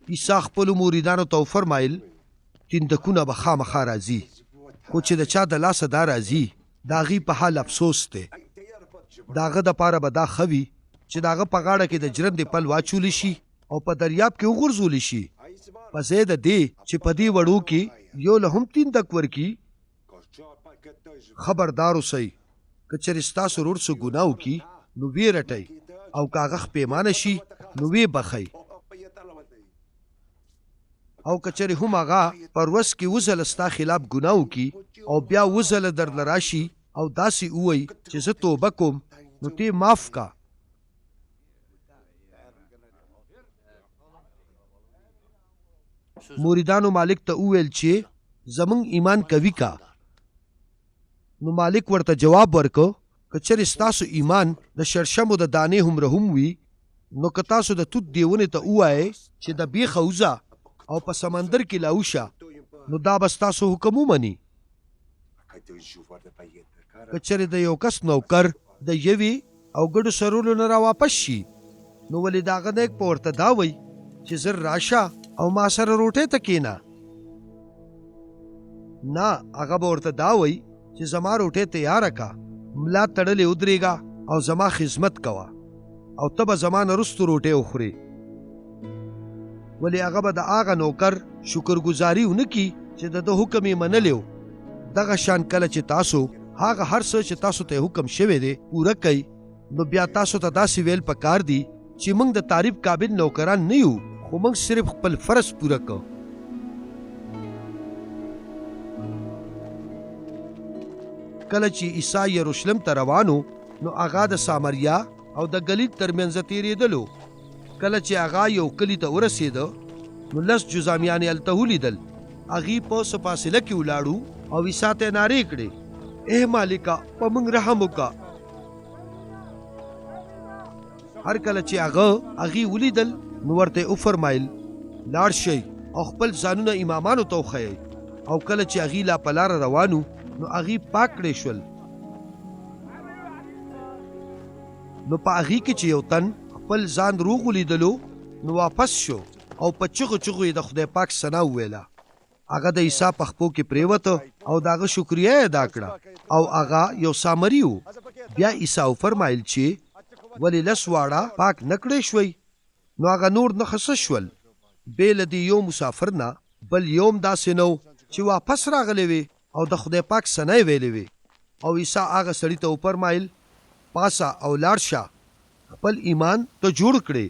عیسی خپلو مریدانو ته وفرمایل تندکونه به خامخا راځي خو چې د چا د لاسه دا راځي د هغې په حال افسوس دی د هغه دپاره به دا ښه وي چې د هغه په غاړه کې د ژرندې پل واچولی شي او په دریاب کې وغورځولی شي په ځای د دې چې په دې وړو کې یو له هم تندک ورکي خبردار اوسئ که چېرې ستاسو ورور څه ګناه وکړي نو ویې رټئ او که هغه پښیمانه شي نو ویې بخئ او که چېرې هم هغه پر ورځ کې اووه ځله ستا خلاف ګناه وکړي او بیا اووه ځله درله راشي او داسې ووایي چې زه توبه کوم نو ته معاف کا مریدانو مالک ته وویل چې زمونږ ایمان قوي کا نو مالک ورته جواب ورکو که چېرې ستاسو ایمان د شړشمو د دانې هومره هم وي نو که تاسو د توت دیونې ته ووایئ چې د بیخه وځه او په سمندر کې لاوشه نو دا به ستاسو حکم ومني که چېرې د یو کس نوکر د یوې او ګډو سرولو نه راواپس شي نو ولې د هغه نیک په ورته دا وایي چې زر راشه او ما سره روټۍ ته کښېنه نه هغه به ورته دا وایي چې زما روټۍ تیاره کا ملا تړلې ودرېږه او زما خدمت کوه او ته به زما نه وروستو روټۍ وخورې ولې هغه به د هغه نوکر شکرګزاري ونه کړي چې د ده حکم یې منلی و دغه شان کله چې تاسو هغه هر څه چې تاسو ته حکم شوی دی پوره کوئ نو بیا تاسو ته داسې ویل پکار دي چې موږ د تعریف قابل نوکران نه یو خو موږ صرف خپل فرض پوره کو کله چې عیسی یروشلم ته روانو نو هغه د سامریا او د ګلیل ترمنځ تېرېدلو کله چې هغه یو کلي ته ورسېده نو لس جذامیانې هلته ولیدل هغې په څه فاصله کې ولاړو او عیسی ته یې نارې کړې اے مالکه په موږ رحم وکړه هر کله چې هغې ولیدل نو ورته یې وفرمایل لاړ شئ او خپل ځانونه امامانو ته وښیئ او کله چې هغې لا په لاره روانو نو هغې پاک کړی شول نو په هغې کې چې یو تن خپل ځان روغ ولیدلو نو واپس شو او په چغو چغو یې د خدای پاک ثنا وویله هغه د عیسی په خپو کې پرېوته او د هغه شکریه یې ادا کړه او هغه یو سامري و بیا عیسی وفرمایل چې ولې لس واړه پاک نه کړی شوئ نو هغه نور نه خصه شول بې له دې یو مسافر نه بل یوم داسې نه چې واپس راغلی وي او د خدای پاک ثنا یې ویلې وي او عیسی هغه سړي ته وفرمایل پاسه او لاړ شه خپل ایمان ته جوړ کړې